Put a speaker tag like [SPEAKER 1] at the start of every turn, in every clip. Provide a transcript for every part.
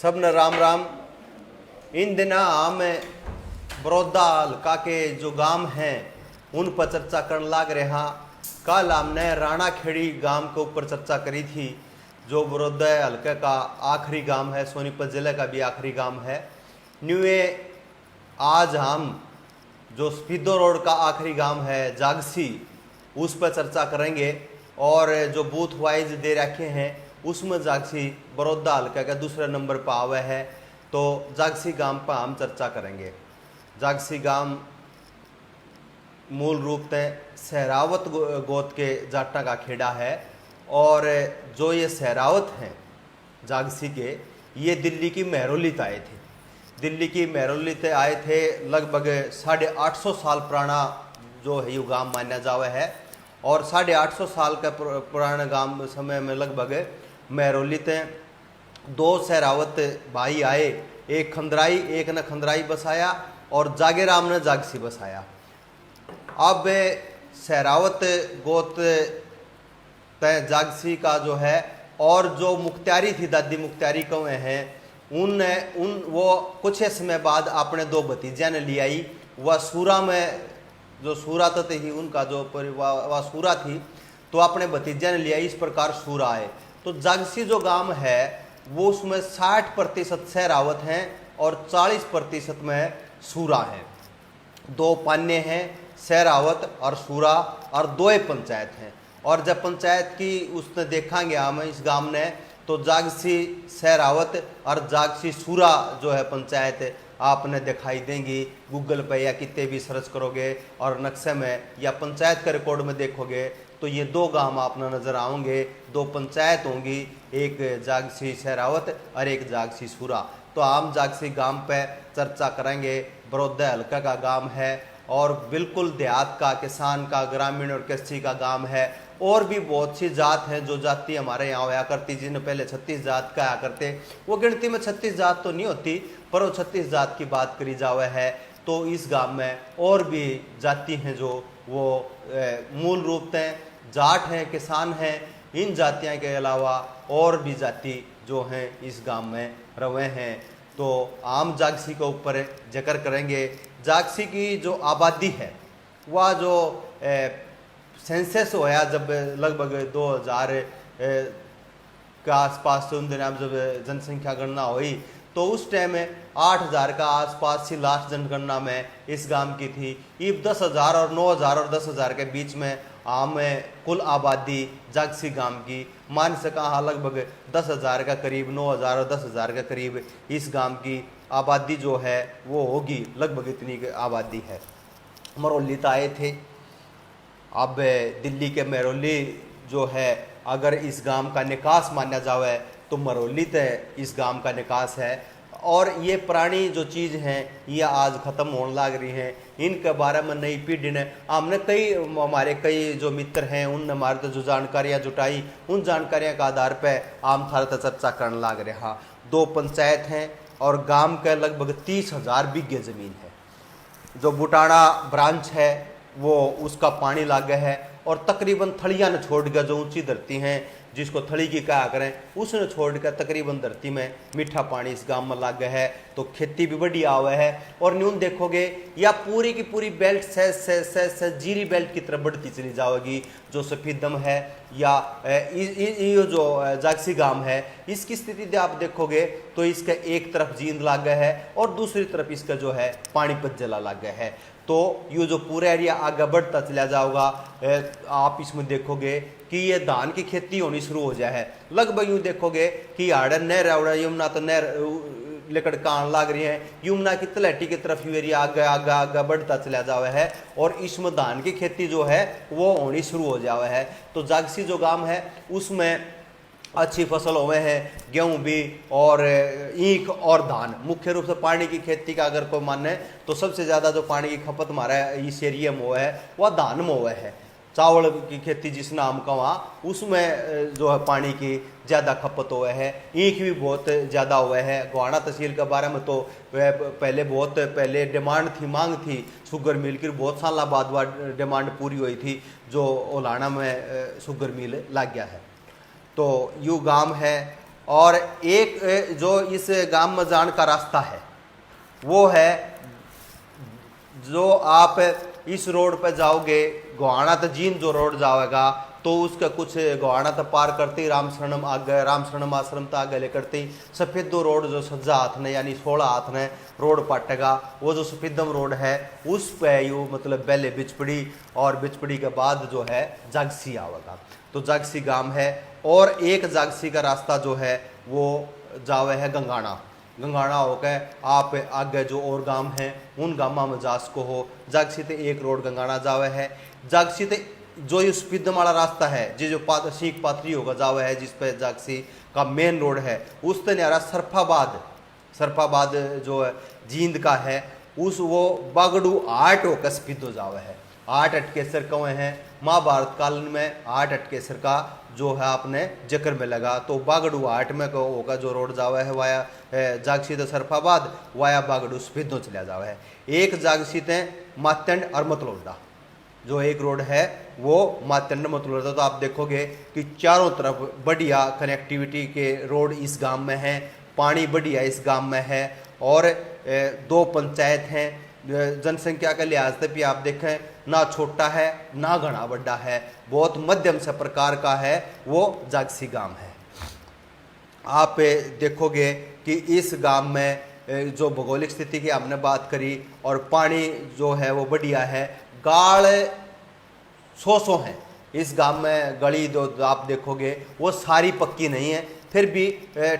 [SPEAKER 1] सबने राम राम। इन दिना हम बड़ौदा हल्का के जो गांव हैं उन पर चर्चा करने लाग रहा। कल हमने राणा खेड़ी गांव के ऊपर चर्चा करी थी, जो बड़ौदा हल्के का आखिरी गांव है, सोनीपत जिले का भी आखिरी गांव है। न्यूए आज हम जो स्पीडो रोड का आखिरी गांव है जागसी, उस पर चर्चा करेंगे। और जो बूथ वाइज दे रखे हैं उसमें जागसी बड़ौदा हल्का का दूसरे नंबर पर आवे है, तो जागसी गांव पर हम चर्चा करेंगे। जागसी गांव मूल रूप से सहरावत गोत के जाटा का खेड़ा है, और जो ये सहरावत हैं जागसी के, ये दिल्ली की महरौली से आए थे। दिल्ली की महरौली से आए थे। लगभग 850 साल पुराना जो है ये गांव माना जावे है, और 850 साल का पुराना गांव समय में लगभग महरौली से दो सहरावत भाई आए, एक खंदराई, एक ने खंदराई बसाया और जागेराम ने जागसी बसाया। अब सहरावत गोत तय जागसी का जो है, और जो मुख्तियारी थी दादी मुख्तियारी कौए हैं, उन वो कुछ समय बाद अपने दो भतीजा ने ले आई। वह सूरा में जो सूरा तो ही उनका जो वह सूरा थी, तो अपने भतीजा ने ले आई। इस प्रकार सूरा आए। तो जागसी जो गांव है वो उसमें 60% सहरावत हैं और 40% में सूरा हैं। दो पान्य हैं, सहरावत और सूरा, और दो पंचायत हैं। और जब पंचायत की उसने देखेंगे हम इस गांव ने, तो जागसी सहरावत और जागसी सूरा जो है पंचायत आपने दिखाई देंगी गूगल पे, या कितने भी सर्च करोगे और नक्शे में या पंचायत के रिकॉर्ड में देखोगे, तो ये दो गांव आपने नजर आओगे। दो पंचायत होंगी, एक जागसी सहरावत और एक जागसी सूरा। तो हम जागसी गांव पे चर्चा करेंगे। बड़ौदा हल्का का गांव है और बिल्कुल देहात का, किसान का, ग्रामीण और कृषि का गांव है। और भी बहुत सी जात हैं जो जाति हमारे यहाँ होया करती, जिन्हें पहले 36 जात कहा करते। वो गिनती में 36 जात तो नहीं होती, पर वो 36 जात की बात करी जावे है। तो इस गांव में और भी जाति हैं जो वो मूल रूप से जाट हैं, किसान हैं। इन जातियों के अलावा और भी जाति जो हैं इस गांव में रवे हैं। तो आम जागसी के ऊपर जिक्र करेंगे। जागसी की जो आबादी है वह जो सेंसस होया जब लगभग 2000 के आसपास से, उन दिनों जब जनसंख्या गणना हुई, तो उस टाइम में 8000 का आसपास सी लास्ट जनगणना में इस गांव की थी। इब 10,000 और 9,000 और 10,000 के बीच में आम कुल आबादी जागसी गांव की मान सका। हाँ, लगभग 10,000 का करीब, 9,000 और 10,000 के करीब इस गांव की आबादी जो है वो होगी। लगभग इतनी आबादी है। महरौली तो आए थे। अब दिल्ली के महरौली जो है, अगर इस गांव का निकास माना जावे तो महरौली तो इस गांव का निकास है। और ये पुरानी जो चीज़ हैं ये आज ख़त्म होने लग रही हैं। इनके बारे में नई पीढ़ी ने, हमने हमारे कई जो मित्र हैं उनने हमारे तो जो जानकारियाँ जुटाई, उन जानकारियों का आधार पर आम थारे तो चर्चा करने लग रहा। दो पंचायत हैं और गांव के लगभग 30,000 बीघे ज़मीन है। जो बुटाना ब्रांच है वो उसका पानी लागे है, और तकरीबन थड़िया ने छोड़ कर, जो ऊंची धरती हैं जिसको थड़ी की कहा करें, उसने छोड़कर तकरीबन धरती में मीठा पानी इस गांव में लागे है। तो खेती भी बढ़िया आवे है। और न्यून देखोगे या पूरी की पूरी बेल्ट से जीरी बेल्ट की तरफ बढ़ती चली जाएगी। जो सफीदम है या ये जो जागसी गांव है, इसकी स्थिति जब आप देखोगे तो इसका एक तरफ जींद लागे है और दूसरी तरफ इसका जो है पानीपत जिला लागे है। तो ये जो पूरा एरिया आगे बढ़ता चला जाओगा, आप इसमें देखोगे कि ये धान की खेती होनी शुरू हो जाए है। लगभग यूँ देखोगे कि हाड़न नहर आवड़ा, यमुना तो नहर लेकर कान लाग रही है। यमुना की तलहटी की तरफ ये एरिया आगे आगे आगे बढ़ता चला जावे है, और इसमें धान की खेती जो है वो होनी शुरू हो जावे है। तो जागसी जो गांव है उसमें अच्छी फसल हुए हैं, गेहूं भी और ईख और धान। मुख्य रूप से पानी की खेती का अगर कोई माने तो सबसे ज़्यादा जो पानी की खपत हमारा इस एरिया में हुआ है वह धान में हुआ है। चावल की खेती जिस नाम का वहाँ, उसमें जो है पानी की ज़्यादा खपत हुआ है। ईख भी बहुत ज़्यादा हुआ है। गोहाना तहसील के बारे में तो बहुत पहले डिमांड थी, मांग थी शुगर मिल की। बहुत साल बाद वह डिमांड पूरी हुई थी, जो ओलाना में शुगर मिल लग गया है। तो यू गांव है और एक जो इस गांव में जाने का रास्ता है वो है, जो आप इस रोड पर जाओगे गोहाना तो जीन जो रोड जाएगा तो उसका कुछ गोहाना तो पार करते ही रामशरणम आगे, रामशरणम आश्रम तो आगे ले करते ही सफेदो रोड जो सज्जा हाथ ने यानी 16 हाथ ने रोड पाटेगा, वो जो सफेदम रोड है उस पे यू मतलब पहले बिचपड़ी और बिचपड़ी के बाद जो है जागसी आवेगा। तो जागसी गांव है और एक जागसी का रास्ता जो है वो जावे है गंगाना। गंगाना होकर आप आगे जो और गांव हैं उन गांव में जा सको हो। जागसी ते एक रोड गंगाना जावे है। जागसी ते जो ये सफेदम वाला रास्ता है जो सीख पाथरी होगा जावे है जिस पे जागसी का मेन रोड है, उस पे न्यारा सरफाबाद जो है जींद का है उस वो बागड़ू 8 होकर सफेदो जावे है। 8 अटकेसर कौए हैं। महाभारत काल में 8 अटकेसर का जो है आपने जिक्र में लगा, तो बागड़ू 8 में को होगा जो रोड जावा है वाया जागसी तो सरफाबाद वाया बागड़ू सफेदों चला जावा है। एक जागसी ते मातंड और मतलोडा जो एक रोड है वो मातंड मतलोडा। तो आप देखोगे कि चारों तरफ बढ़िया कनेक्टिविटी के रोड इस गांव में है, पानी बढ़िया इस गांव में है और 2 पंचायत हैं। जनसंख्या के लिहाज से भी आप देखें ना छोटा है ना घना बड़ा है, बहुत मध्यम से प्रकार का है वो जागसी गांव है। आप देखोगे कि इस गांव में जो भौगोलिक स्थिति की हमने बात करी और पानी जो है वो बढ़िया है। गाड़ 100 हैं इस गांव में। गली जो आप देखोगे वो सारी पक्की नहीं है, फिर भी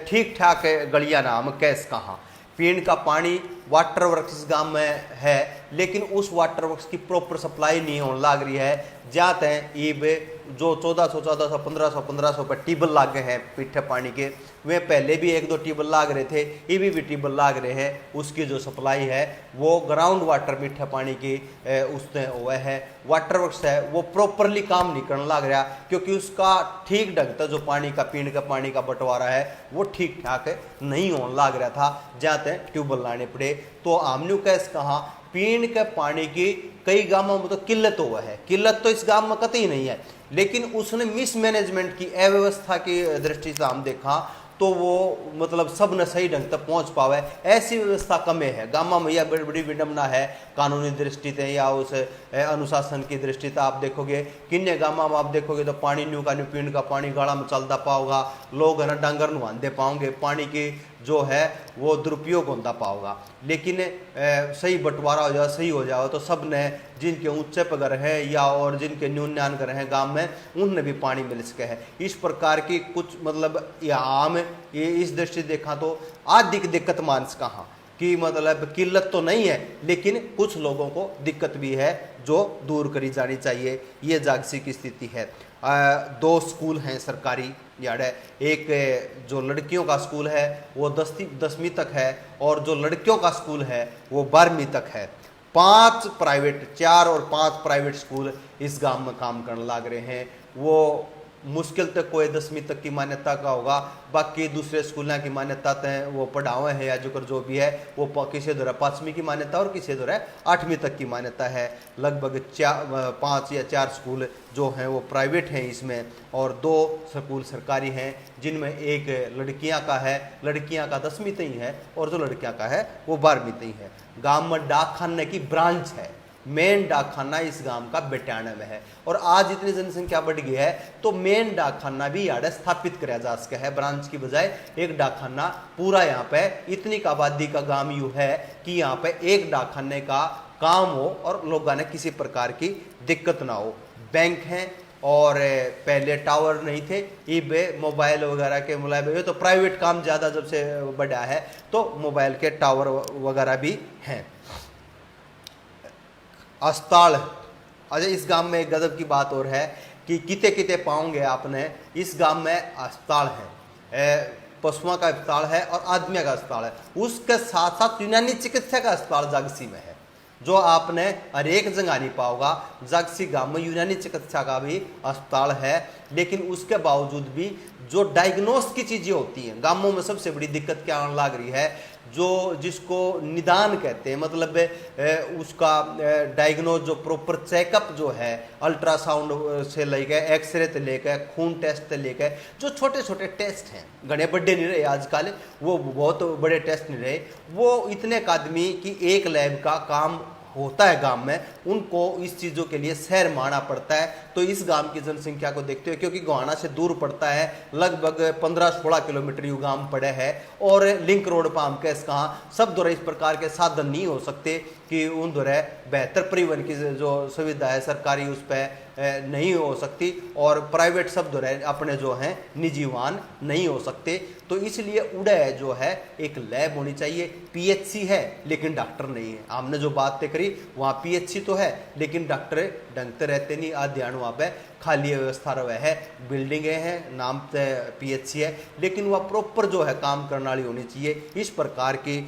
[SPEAKER 1] ठीक ठाक गलियां नाम कैस कहाँ। पीने का पानी वाटर वर्क्स इस गांव में है, लेकिन उस वाटर वर्क्स की प्रॉपर सप्लाई नहीं होने लग रही है। जाते हैं ईब जो 1400 1500 पर टीबल लागे हैं पीठे पानी के, वे पहले भी 1-2 टीबल लाग रहे थे, ये भी टीबल लाग रहे हैं। उसकी जो सप्लाई है वो ग्राउंड वाटर मीठे पानी की उसने हुआ है। वाटर वर्क्स है वो प्रॉपरली काम नहीं करने लग रहा, क्योंकि उसका ठीक ढंग से जो पानी का पीने का पानी का बंटवारा है वो ठीक ठाक नहीं होने लग रहा था, जाते ट्यूबवेल लाने पड़े। तो आमन्यू कैस कहाँ पीने के पानी की कई गांवों में तो किल्लत हुआ है। किल्लत तो इस गांव में कतई नहीं है, लेकिन उसने मिसमैनेजमेंट की अव्यवस्था की दृष्टि से हम देखा तो वो मतलब सब न सही ढंग तक पहुंच पावे ऐसी व्यवस्था कमे है। गांव में यह बड़ी बड़ी विडम्बना है कानूनी दृष्टि से या उस अनुशासन की दृष्टि से। आप देखोगे किन्ने गांव में आप देखोगे तो पानी न्यू का न्यू पीने का पानी गाड़ा में चलता पाओगा, लोग है ना डांगर नुहांदे पाओगे, पानी की जो है वो दुरुपयोग होता पाओगा। लेकिन सही बंटवारा हो जाए सही हो जाए तो सब ने जिनके ऊंचे पर घर है या और जिनके न्यूनयान घर हैं गांव में उनने भी पानी मिल सके है। इस प्रकार की कुछ मतलब आम ये इस दृष्टि देखा तो अधिक दिक्कत मानस कहाँ कि मतलब किल्लत तो नहीं है, लेकिन कुछ लोगों को दिक्कत भी है जो दूर करी जानी चाहिए। ये जागसी की स्थिति है। 2 स्कूल हैं सरकारी यानी एक जो लड़कियों का स्कूल है वो 10वीं तक है और जो लड़कियों का स्कूल है वो 12वीं तक है। 4 और 5 प्राइवेट स्कूल इस गांव में काम करने लग रहे हैं। वो मुश्किल तक कोई 10वीं तक की मान्यता का होगा, बाकी दूसरे स्कूलों की मान्यता तय वो पढ़ावे हैं या जो भी है वो किसी दौरा 5वीं की मान्यता और किसी दौरा 8वीं तक की मान्यता है। लगभग 5 या 4 स्कूल जो हैं वो प्राइवेट हैं इसमें और 2 स्कूल सरकारी हैं, जिनमें एक लड़कियां का है, लड़कियां का 10वीं तक ही है और जो लड़कियां का है वो 12वीं तक ही है। गांव में डाक खाने की ब्रांच है, मेन डाक खाना इस गांव का बेटाना में है और आज इतनी जनसंख्या बढ़ गई है तो मेन डाक खाना भी यहाँ स्थापित किया जा सका है। ब्रांच की बजाय एक डाक खाना पूरा यहाँ पे इतनी का आबादी का गांव यू है कि यहाँ पे एक डाक खाने का काम हो और लोगों ने किसी प्रकार की दिक्कत ना हो। बैंक हैं और पहले टावर नहीं थे, ईबे मोबाइल वगैरह के मुलायम तो प्राइवेट काम ज़्यादा जब से बढ़ा है तो मोबाइल के टावर वगैरह भी हैं। अस्पताल अजय इस गांव में एक गजब की बात और है कि किते किते पाओगे आपने इस गांव में अस्पताल है, पशुओं का अस्पताल है और आदमियों का अस्पताल है। उसके साथ साथ यूनानी चिकित्सा का अस्पताल जागसी में है, जो आपने हर एक जगह नहीं पाओगा। जागसी गांव में यूनानी चिकित्सा का भी अस्पताल है, लेकिन उसके बावजूद भी जो डायग्नोस की चीज़ें होती हैं गांवों में सबसे बड़ी दिक्कत क्या आने लग रही है, जो जिसको निदान कहते हैं, मतलब उसका डायग्नोज जो प्रॉपर चेकअप जो है, अल्ट्रासाउंड से लेकर एक्सरे से लेकर खून टेस्ट से लेकर जो छोटे छोटे टेस्ट हैं, घने बड़े नहीं रहे आजकल, वो बहुत बड़े टेस्ट नहीं रहे, वो इतने आदमी की एक लैब का काम होता है गांव में, उनको इस चीज़ों के लिए शहर में आना पड़ता है। तो इस गांव की जनसंख्या को देखते हुए, क्योंकि गोहाना से दूर पड़ता है, लगभग 15-16 किलोमीटर यू गांव पड़े है, और लिंक रोड पर हम कैसे कहाँ सब द्वारा इस प्रकार के साधन नहीं हो सकते कि उन द्वारा बेहतर परिवहन की जो सुविधा है सरकारी उस पर नहीं हो सकती, और प्राइवेट सब द्वारा अपने जो हैं निजी वाहन नहीं हो सकते। तो इसलिए उड़े जो है एक लैब होनी चाहिए। पीएचसी है लेकिन डॉक्टर नहीं है। हमने जो बातें करी वहाँ पीएचसी तो है लेकिन डॉक्टर ढंगते रहते नहीं, आ ध्यान वहाँ पे खाली व्यवस्था रहे है, बिल्डिंगें हैं, नाम पे पीएचसी है, लेकिन वह प्रॉपर जो है काम करने वाली होनी चाहिए। इस प्रकार की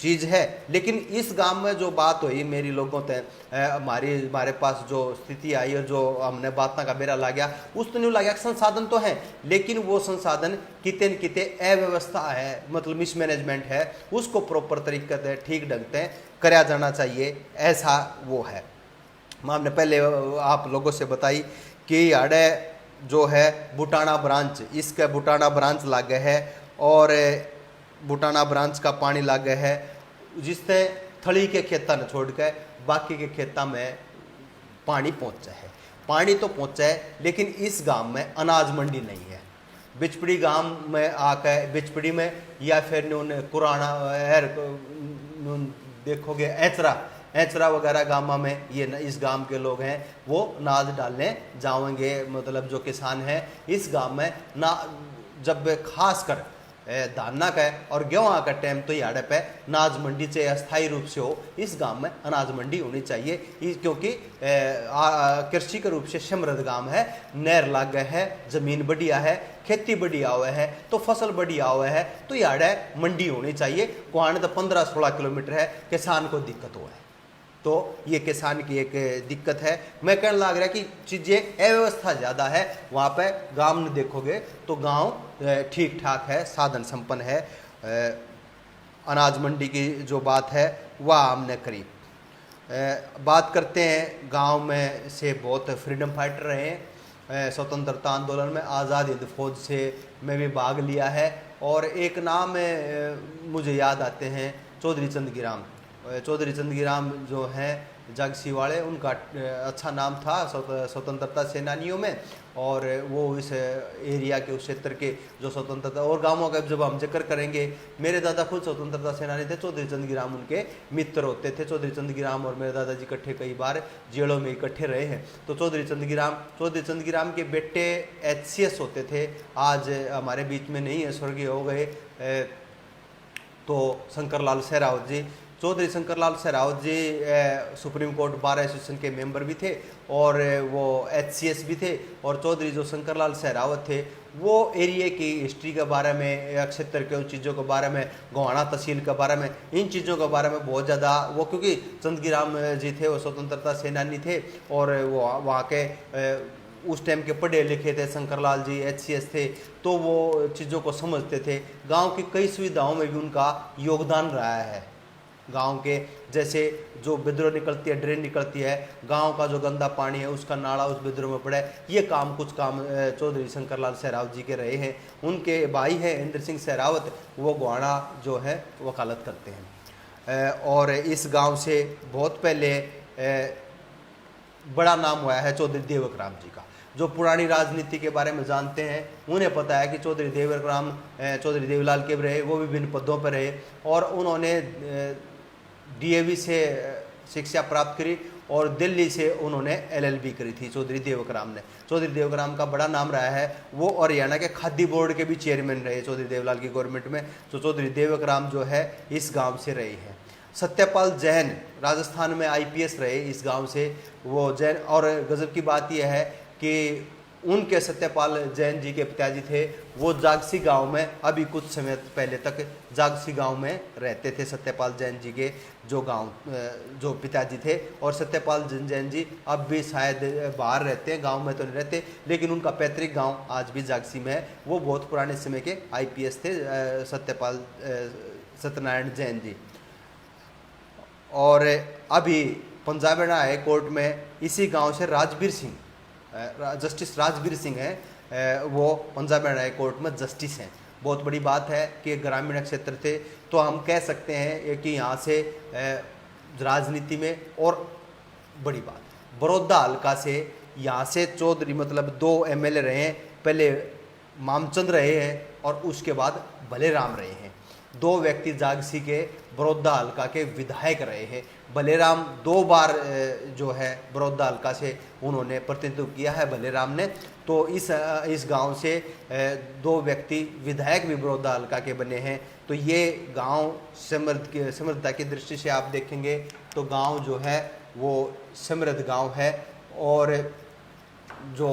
[SPEAKER 1] चीज़ है। लेकिन इस गांव में जो बात हुई मेरी लोगों से, हमारे पास जो स्थिति आई और जो हमने बात का बेरा ला गया, उस तो नहीं ला गया, संसाधन तो है लेकिन वो संसाधन किते न किते अव्यवस्था है, मतलब मिसमैनेजमेंट है, उसको प्रॉपर तरीके से ठीक ढंग से कराया जाना चाहिए, ऐसा वो है। हमने पहले आप लोगों से बताई कि आड़े जो है बुटाना ब्रांच, इसका बुटाना ब्रांच लागे है और बुटाना ब्रांच का पानी लागे है, जिससे थली के खेता ने छोड़ के बाकी के खेता में पानी पहुँचा है। पानी तो पहुँचा है लेकिन इस गांव में अनाज मंडी नहीं है। बिचपड़ी गांव में आकर बिचपड़ी में या फिर कुराना देखोगे ऐचरा वगैरह गाँव में, ये इस गांव के लोग हैं वो अनाज डालने जाएंगे, मतलब जो किसान हैं इस गांव में ना, जब खास कर धाना का और गेहूँ का टाइम तो याडे पे अनाज मंडी चाहे अस्थायी रूप से हो, इस गांव में अनाज मंडी होनी चाहिए, क्योंकि कृषि के रूप से समृद्ध गांव है, नहर लाग गए है, जमीन बढ़िया है, खेती बढ़िया हुआ है, तो फसल बढ़िया हुआ है, तो याडे मंडी होनी चाहिए। कुआने तो 15-16 किलोमीटर है, किसान को दिक्कत हुआ है, तो ये किसान की एक दिक्कत है। मैं कहने लग रहा कि चीज़ें अव्यवस्था ज़्यादा है वहाँ पे। गांव में देखोगे तो गांव ठीक ठाक है, साधन संपन्न है। अनाज मंडी की जो बात है वह हमने करी। बात करते हैं गांव में से बहुत फ्रीडम फाइटर रहे हैं, स्वतंत्रता आंदोलन में आज़ाद हिंद फौज से मैं भी भाग लिया है, और एक नाम मुझे याद आते हैं चौधरी चंदगीराम जो हैं जागसी वाले, उनका अच्छा नाम था स्वतंत्रता सेनानियों में, और वो इस एरिया के उस क्षेत्र के जो स्वतंत्रता और गांवों का जब हम जिक्र करेंगे, मेरे दादा खुद स्वतंत्रता सेनानी थे, चौधरी चंदगीराम उनके मित्र होते थे। चौधरी चंदगीराम और मेरे दादाजी इकट्ठे कई बार जेलों में इकट्ठे रहे हैं। तो चौधरी चंदगीराम के बेटे HCS होते थे, आज हमारे बीच में नहीं है, स्वर्गीय हो गए। तो शंकरलाल सहरावत जी, चौधरी शंकरलाल सहरावत जी सुप्रीम कोर्ट बार एसोसिएशन के मेंबर भी थे और वो HCS भी थे। और चौधरी जो शंकरलाल सहरावत थे वो एरिया की हिस्ट्री के बारे में, क्षेत्र के उन चीज़ों के बारे में, गोहाना तहसील के बारे में, इन चीज़ों के बारे में बहुत ज़्यादा वो, क्योंकि चंदगीराम जी थे वो स्वतंत्रता सेनानी थे और वो वहाँ के उस टाइम के पढ़े लिखे थे। शंकरलाल जी HCS थे, तो वो चीज़ों को समझते थे। गाँव की कई सुविधाओं में भी उनका योगदान रहा है। गांव के जैसे जो बिद्रोह निकलती है, ड्रेन निकलती है, गांव का जो गंदा पानी है उसका नाला उस बिद्रोह में पड़े, ये कुछ काम चौधरी शंकरलाल सहरावत जी के रहे हैं। उनके भाई हैं इंद्र सिंह सहरावत, वो गोहाना जो है वकालत करते हैं। और इस गांव से बहुत पहले बड़ा नाम हुआ है चौधरी देवकराम जी का। जो पुरानी राजनीति के बारे में जानते हैं उन्हें पता है कि चौधरी देवकराम चौधरी देवीलाल के रहे, वो विभिन्न पदों पर रहे और उन्होंने DAV से शिक्षा प्राप्त करी और दिल्ली से उन्होंने LLB करी थी चौधरी देवकराम ने। चौधरी देवकराम का बड़ा नाम रहा है, वो हरियाणा के खाद्य बोर्ड के भी चेयरमैन रहे चौधरी देवीलाल की गवर्नमेंट में। तो चौधरी देवकराम जो है इस गांव से रहे हैं। सत्यपाल जैन राजस्थान में IPS रहे इस गांव से, वो जैन। और गजब की बात यह है कि उनके सत्यपाल जैन जी के पिताजी थे, वो जागसी गांव में अभी कुछ समय पहले तक जागसी गांव में रहते थे। सत्यपाल जैन जी के जो पिताजी थे, और सत्यपाल जैन जी अब भी शायद बाहर रहते हैं, गांव में तो नहीं रहते, लेकिन उनका पैतृक गांव आज भी जागसी में है। वो बहुत पुराने समय के IPS थे सत्यपाल सत्यनारायण जैन जी। और अभी पंजाब हरियाणा हाई कोर्ट में इसी गांव से राजवीर सिंह, जस्टिस राजवीर सिंह हैं, वो पंजाब हरियाणा हाई कोर्ट में जस्टिस हैं। बहुत बड़ी बात है कि ग्रामीण क्षेत्र थे, तो हम कह सकते हैं कि यहाँ से राजनीति में, और बड़ी बात बड़ौदा हल्का से यहाँ से चौधरी मतलब 2 MLA रहे हैं, पहले मामचंद रहे हैं और उसके बाद भलेराम रहे हैं। 2 व्यक्ति जागसी के बड़ौदा हल्का के विधायक रहे हैं। भलेराम 2 बार जो है बड़ौदा हल्का से उन्होंने प्रतिनिधित्व किया है भलेराम ने। तो इस गांव से 2 व्यक्ति विधायक भी बड़ौदा हल्का के बने हैं। तो ये गांव समृद्धता की दृष्टि से आप देखेंगे तो गांव जो है वो समृद्ध गांव है, और जो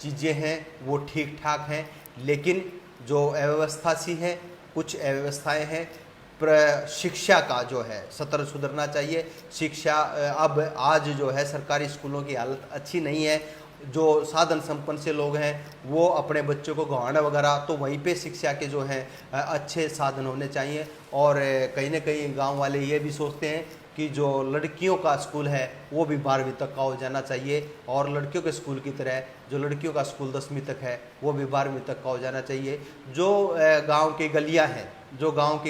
[SPEAKER 1] चीज़ें हैं वो ठीक ठाक हैं। लेकिन जो अव्यवस्था सी है, कुछ अव्यवस्थाएं हैं, शिक्षा का जो है सत्र सुधरना चाहिए। शिक्षा अब आज जो है सरकारी स्कूलों की हालत अच्छी नहीं है। जो साधन संपन्न से लोग हैं वो अपने बच्चों को गंवाना वगैरह, तो वहीं पे शिक्षा के जो हैं अच्छे साधन होने चाहिए। और कहीं ना कहीं गांव वाले ये भी सोचते हैं कि जो लड़कियों का स्कूल है वो भी 12वीं तक का हो जाना चाहिए, और लड़कियों के स्कूल की तरह जो लड़कियों का स्कूल 10वीं तक है वो भी 12वीं तक का हो जाना चाहिए। जो गांव की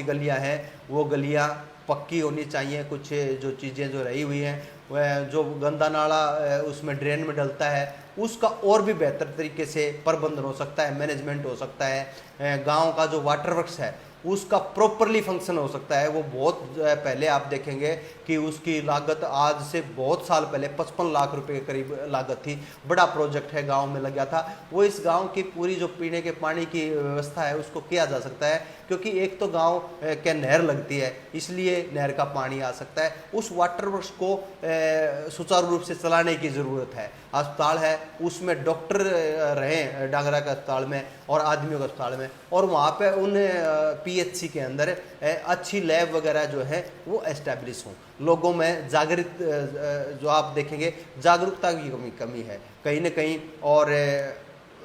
[SPEAKER 1] गलियां हैं वो गलियां पक्की होनी चाहिए। कुछ जो चीज़ें जो रही हुई हैं, वह जो गंदा नाला उसमें ड्रेन में डलता है उसका और भी बेहतर तरीके से प्रबंधन हो सकता है, मैनेजमेंट हो सकता है। गांव का जो वाटर वर्क्स है उसका प्रॉपरली फंक्शन हो सकता है। वो बहुत पहले आप देखेंगे कि उसकी लागत आज से बहुत साल पहले 55 लाख रुपए के करीब लागत थी। बड़ा प्रोजेक्ट है, गांव में लग गया था। वो इस गांव की पूरी जो पीने के पानी की व्यवस्था है उसको किया जा सकता है, क्योंकि एक तो गांव के नहर लगती है, इसलिए नहर का पानी आ सकता है। उस वाटर वर्क्स को सुचारू रूप से चलाने की ज़रूरत है। अस्पताल है उसमें डॉक्टर रहे डांगरा के अस्पताल में और आदमियों के अस्पताल में, और वहाँ पे उन PHC के अंदर अच्छी लैब वगैरह जो है वो एस्टैब्लिश हों। लोगों में जागृत जो आप देखेंगे जागरूकता की कमी है कहीं ना कहीं। और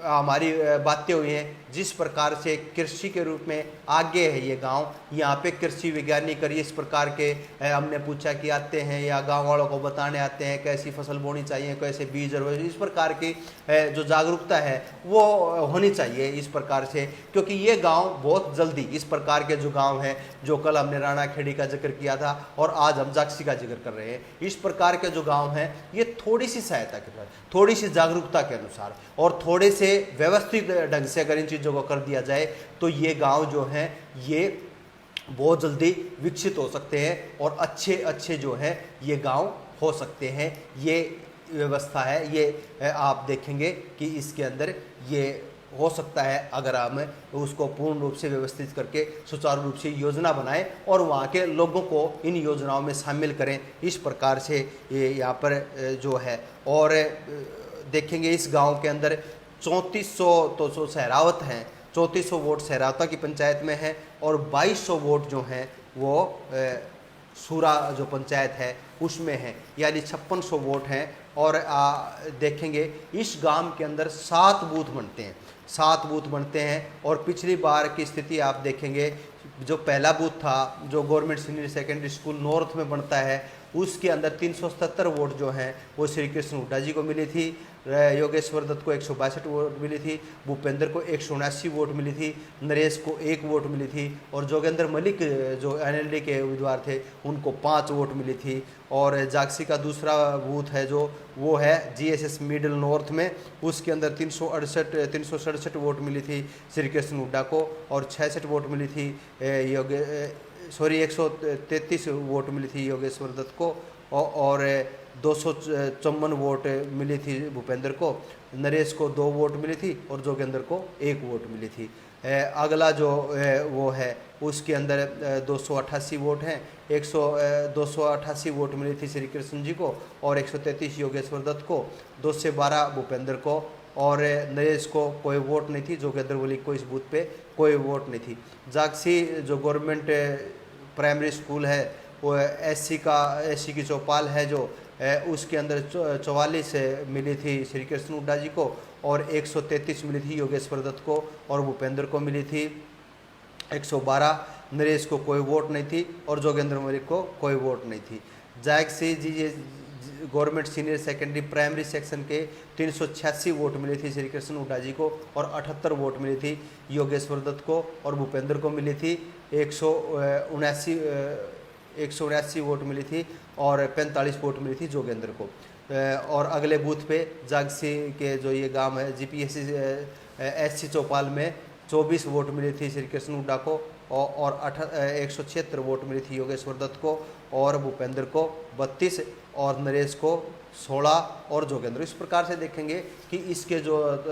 [SPEAKER 1] हमारी बातें हुई हैं जिस प्रकार से कृषि के रूप में आगे है ये गांव, यहाँ पे कृषि वैज्ञानिक और इस प्रकार के हमने पूछा कि आते हैं या गांव वालों को बताने आते हैं कैसी फसल बोनी चाहिए, कैसे बीज, और इस प्रकार की जो जागरूकता है वो होनी चाहिए इस प्रकार से। क्योंकि ये गांव बहुत जल्दी इस प्रकार के जो गांव हैं, जो कल हमने राणा खेड़ी का जिक्र किया था और आज हम जागसी का जिक्र कर रहे हैं, इस प्रकार के जो गाँव हैं ये थोड़ी सी सहायता के साथ, थोड़ी सी जागरूकता के अनुसार और थोड़े से व्यवस्थित ढंग से अगर इन चीज़ों को कर दिया जाए तो ये गांव जो हैं ये बहुत जल्दी विकसित हो सकते हैं और अच्छे अच्छे जो हैं ये गांव हो सकते हैं। ये व्यवस्था है, ये आप देखेंगे कि इसके अंदर ये हो सकता है अगर हम उसको पूर्ण रूप से व्यवस्थित करके सुचारू रूप से योजना बनाएं और वहाँ के लोगों को इन योजनाओं में शामिल करें। इस प्रकार से ये यहाँ पर जो है, और देखेंगे इस गांव के अंदर 3400 तो सहरावत हैं, 3400 वोट सहरावता की पंचायत में है और 2200 वोट जो हैं वो सूरा जो पंचायत है उसमें है, यानी 5600 वोट हैं। और देखेंगे इस गांव के अंदर 7 बूथ बनते हैं, 7 बूथ बनते हैं। और पिछली बार की स्थिति आप देखेंगे जो पहला बूथ था जो government senior secondary school north में बनता है उसके अंदर 377 वोट जो हैं वो श्री कृष्ण हुड्डा जी को मिली थी, योगेश्वर दत्त को 162 वोट मिली थी, भूपेंद्र को 179 वोट मिली थी, नरेश को 1 वोट मिली थी और जोगेंद्र मलिक जो NLD के उम्मीदवार थे उनको 5 वोट मिली थी। और जागसी का दूसरा बूथ है जो वो है GSS मिडिल नॉर्थ में, उसके अंदर 367 वोट मिली थी श्री कृष्ण हुड्डा को और 66 वोट मिली थी 133 वोट मिली थी योगेश्वर दत्त को और 254 वोट मिली थी भूपेंद्र को, नरेश को 2 वोट मिली थी और जोगेंद्र को 1 वोट मिली थी। अगला जो वो है उसके अंदर 288 वोट हैं, 288 वोट मिली थी श्री कृष्ण जी को और 133 योगेश्वर दत्त को, 2 से 12 भूपेंद्र को और नरेश को कोई वोट नहीं थी, जोगेंद्र मलिक को इस बूथ पे कोई वोट नहीं थी। जागसी जो गवर्नमेंट प्राइमरी स्कूल है वो SC की चौपाल है जो उसके अंदर 44 मिली थी श्री कृष्ण हुड्डा जी को और 133 मिली थी योगेश्वर दत्त को और भूपेंद्र को मिली थी 112। नरेश को कोई वोट नहीं थी और जोगेंद्र मलिक को कोई वोट नहीं थी। जैक से जी government senior secondary primary section के 386 वोट मिले थे श्री कृष्ण हुड्डा जी को और 78 वोट मिली थी योगेश्वर दत्त को और भूपेंद्र को मिली थी 179 वोट मिली थी और 45 वोट मिली थी जोगेंद्र को। और अगले बूथ पे जागसी के जो ये गांव है जीपीएससी एससी चौपाल में 24 वोट मिली थी श्री कृष्ण हुड्डा को और 176 वोट मिली थी योगेश्वर दत्त को और भूपेंद्र को 32 और नरेश को 16 और जोगेंद्र। इस प्रकार से देखेंगे कि इसके जो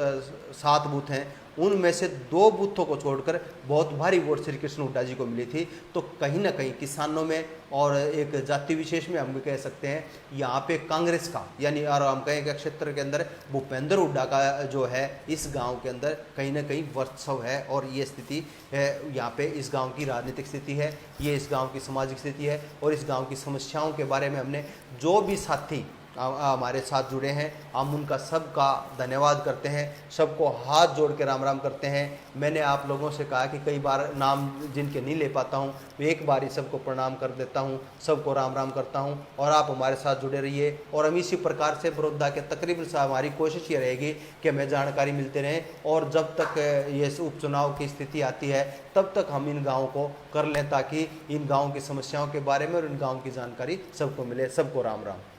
[SPEAKER 1] 7 बूथ हैं उनमें से 2 बूथों को छोड़कर बहुत भारी वोट श्री कृष्ण हुड्डा जी को मिली थी। तो कहीं ना कहीं किसानों में और एक जाति विशेष में हम भी कह सकते हैं यहाँ पे कांग्रेस का यानी और हम कहें कि क्षेत्र के अंदर भूपेंद्र हुड्डा का जो है इस गांव के अंदर कहीं ना कहीं वर्चस्व है और ये स्थिति है यहाँ पे इस गांव की राजनीतिक स्थिति है, ये इस गांव की सामाजिक स्थिति है और इस गांव की समस्याओं के बारे में हमने जो भी साथी हमारे साथ जुड़े हैं हम उनका सबका धन्यवाद करते हैं, सबको हाथ जोड़ के राम राम करते हैं। मैंने आप लोगों से कहा कि कई बार नाम जिनके नहीं ले पाता हूं मैं एक बार ही सबको प्रणाम कर देता हूं, सबको राम राम करता हूं और आप हमारे साथ जुड़े रहिए और हम इसी प्रकार से बड़ौदा के तकरीबन से हमारी कोशिश ये रहेगी कि हमें जानकारी मिलते रहें और जब तक ये उपचुनाव की स्थिति आती है तब तक हम इन गाँवों को कर लें ताकि इन गाँवों की समस्याओं के बारे में और इन गाँव की जानकारी सबको मिले। सबको राम राम।